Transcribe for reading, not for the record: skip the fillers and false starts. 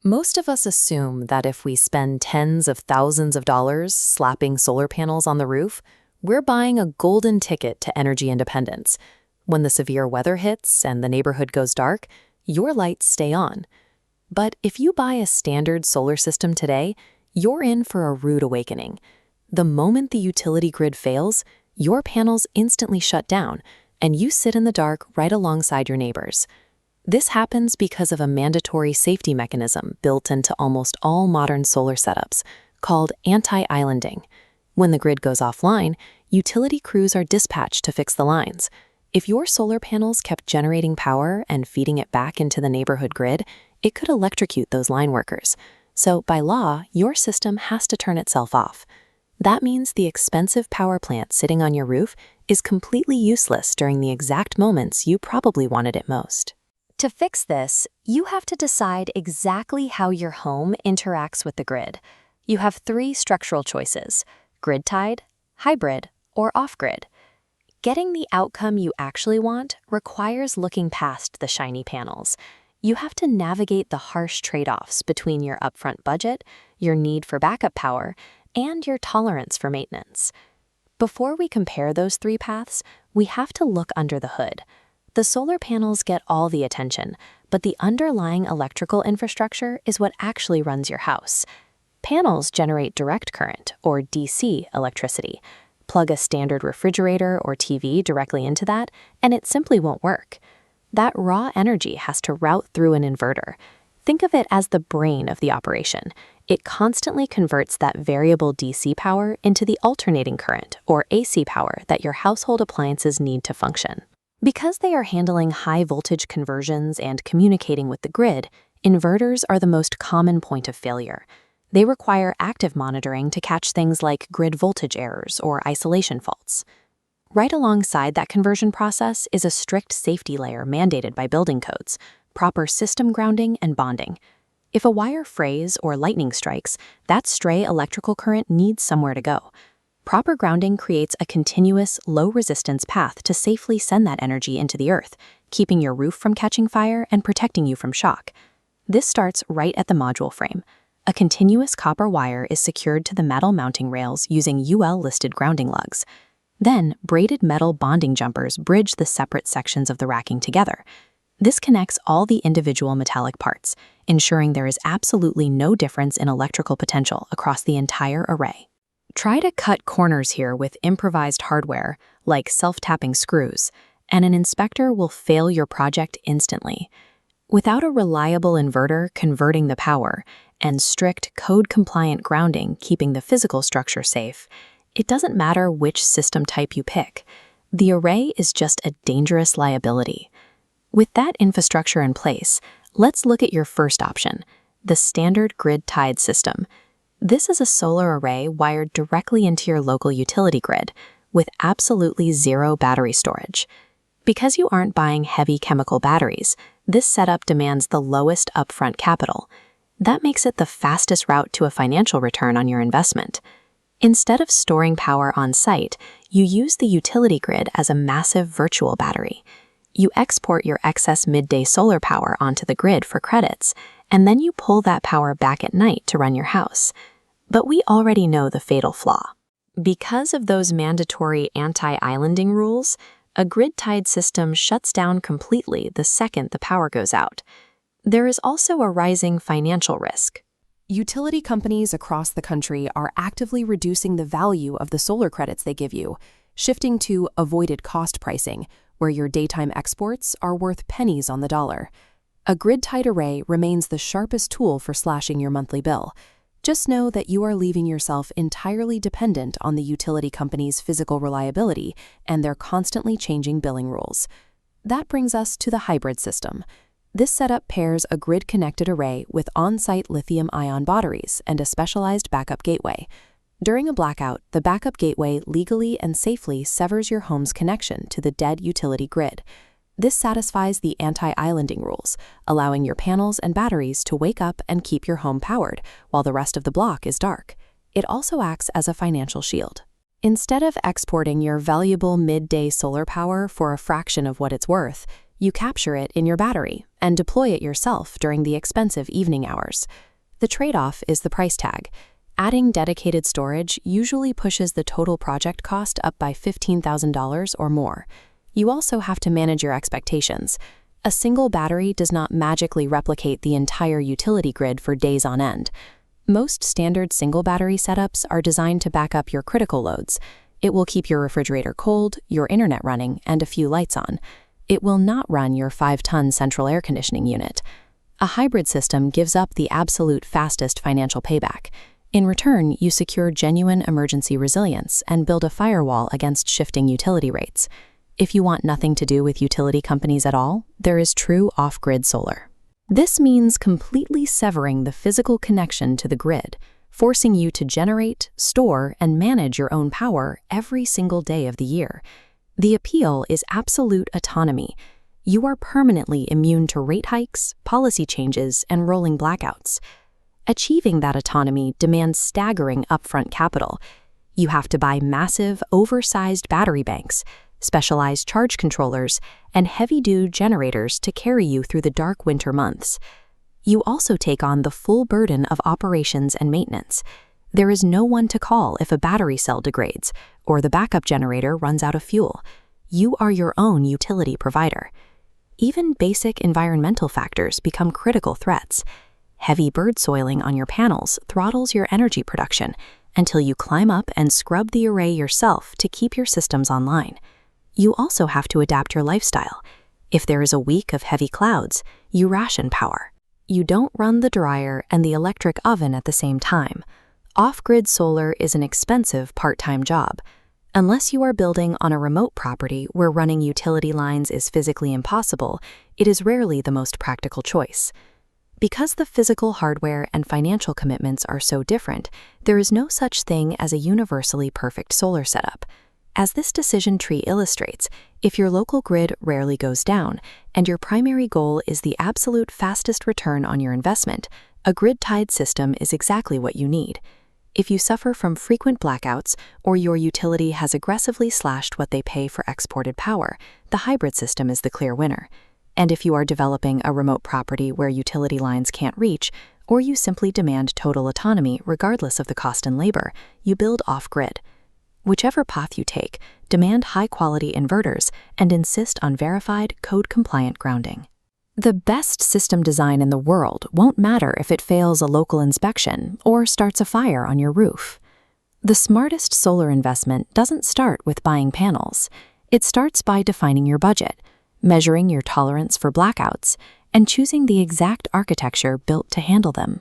Most of us assume that if we spend tens of thousands of dollars slapping solar panels on the roof, we're buying a golden ticket to energy independence. When the severe weather hits and the neighborhood goes dark, your lights stay on. But if you buy a standard solar system today, you're in for a rude awakening. The moment the utility grid fails, your panels instantly shut down, and you sit in the dark right alongside your neighbors. This happens because of a mandatory safety mechanism built into almost all modern solar setups, called anti-islanding. When the grid goes offline, utility crews are dispatched to fix the lines. If your solar panels kept generating power and feeding it back into the neighborhood grid, it could electrocute those line workers. So, by law, your system has to turn itself off. That means the expensive power plant sitting on your roof is completely useless during the exact moments you probably wanted it most. To fix this, you have to decide exactly how your home interacts with the grid. You have three structural choices: grid-tied, hybrid, or off-grid. Getting the outcome you actually want requires looking past the shiny panels. You have to navigate the harsh trade-offs between your upfront budget, your need for backup power, and your tolerance for maintenance. Before we compare those three paths, we have to look under the hood. The solar panels get all the attention, but the underlying electrical infrastructure is what actually runs your house. Panels generate direct current, or DC, electricity. Plug a standard refrigerator or TV directly into that, and it simply won't work. That raw energy has to route through an inverter. Think of it as the brain of the operation. It constantly converts that variable DC power into the alternating current, or AC power, that your household appliances need to function. Because they are handling high-voltage conversions and communicating with the grid, inverters are the most common point of failure. They require active monitoring to catch things like grid voltage errors or isolation faults. Right alongside that conversion process is a strict safety layer mandated by building codes, proper system grounding and bonding. If a wire frays or lightning strikes, that stray electrical current needs somewhere to go. Proper grounding creates a continuous, low-resistance path to safely send that energy into the earth, keeping your roof from catching fire and protecting you from shock. This starts right at the module frame. A continuous copper wire is secured to the metal mounting rails using UL-listed grounding lugs. Then, braided metal bonding jumpers bridge the separate sections of the racking together. This connects all the individual metallic parts, ensuring there is absolutely no difference in electrical potential across the entire array. Try to cut corners here with improvised hardware, like self-tapping screws, and an inspector will fail your project instantly. Without a reliable inverter converting the power and strict code-compliant grounding keeping the physical structure safe, it doesn't matter which system type you pick. The array is just a dangerous liability. With that infrastructure in place, let's look at your first option, the standard grid-tied system. This is a solar array wired directly into your local utility grid, with absolutely zero battery storage. Because you aren't buying heavy chemical batteries, this setup demands the lowest upfront capital. That makes it the fastest route to a financial return on your investment. Instead of storing power on site, you use the utility grid as a massive virtual battery. You export your excess midday solar power onto the grid for credits, and then you pull that power back at night to run your house. But we already know the fatal flaw. Because of those mandatory anti-islanding rules, a grid-tied system shuts down completely the second the power goes out. There is also a rising financial risk. Utility companies across the country are actively reducing the value of the solar credits they give you, shifting to avoided cost pricing, where your daytime exports are worth pennies on the dollar. A grid-tied array remains the sharpest tool for slashing your monthly bill. Just know that you are leaving yourself entirely dependent on the utility company's physical reliability and their constantly changing billing rules. That brings us to the hybrid system. This setup pairs a grid-connected array with on-site lithium-ion batteries and a specialized backup gateway. During a blackout, the backup gateway legally and safely severs your home's connection to the dead utility grid. This satisfies the anti-islanding rules, allowing your panels and batteries to wake up and keep your home powered while the rest of the block is dark. It also acts as a financial shield. Instead of exporting your valuable midday solar power for a fraction of what it's worth, You capture it in your battery and deploy it yourself during the expensive evening hours. The trade-off is the price tag. Adding dedicated storage usually pushes the total project cost up by $15,000 or more. You also have to manage your expectations. A single battery does not magically replicate the entire utility grid for days on end. Most standard single battery setups are designed to back up your critical loads. It will keep your refrigerator cold, your internet running, and a few lights on. It will not run your 5-ton central air conditioning unit. A hybrid system gives up the absolute fastest financial payback. In return, you secure genuine emergency resilience and build a firewall against shifting utility rates. If you want nothing to do with utility companies at all, there is true off-grid solar. This means completely severing the physical connection to the grid, forcing you to generate, store, and manage your own power every single day of the year. The appeal is absolute autonomy. You are permanently immune to rate hikes, policy changes, and rolling blackouts. Achieving that autonomy demands staggering upfront capital. You have to buy massive, oversized battery banks, specialized charge controllers, and heavy-duty generators to carry you through the dark winter months. You also take on the full burden of operations and maintenance. There is no one to call if a battery cell degrades or the backup generator runs out of fuel. You are your own utility provider. Even basic environmental factors become critical threats. Heavy bird soiling on your panels throttles your energy production until you climb up and scrub the array yourself to keep your systems online. You also have to adapt your lifestyle. If there is a week of heavy clouds, you ration power. You don't run the dryer and the electric oven at the same time. Off-grid solar is an expensive part-time job. Unless you are building on a remote property where running utility lines is physically impossible, it is rarely the most practical choice. Because the physical hardware and financial commitments are so different, there is no such thing as a universally perfect solar setup. As this decision tree illustrates, if your local grid rarely goes down and your primary goal is the absolute fastest return on your investment, a grid-tied system is exactly what you need. If you suffer from frequent blackouts or your utility has aggressively slashed what they pay for exported power, the hybrid system is the clear winner. And if you are developing a remote property where utility lines can't reach, or you simply demand total autonomy regardless of the cost and labor, you build off-grid. Whichever path you take, demand high-quality inverters and insist on verified, code-compliant grounding. The best system design in the world won't matter if it fails a local inspection or starts a fire on your roof. The smartest solar investment doesn't start with buying panels. It starts by defining your budget, measuring your tolerance for blackouts, and choosing the exact architecture built to handle them.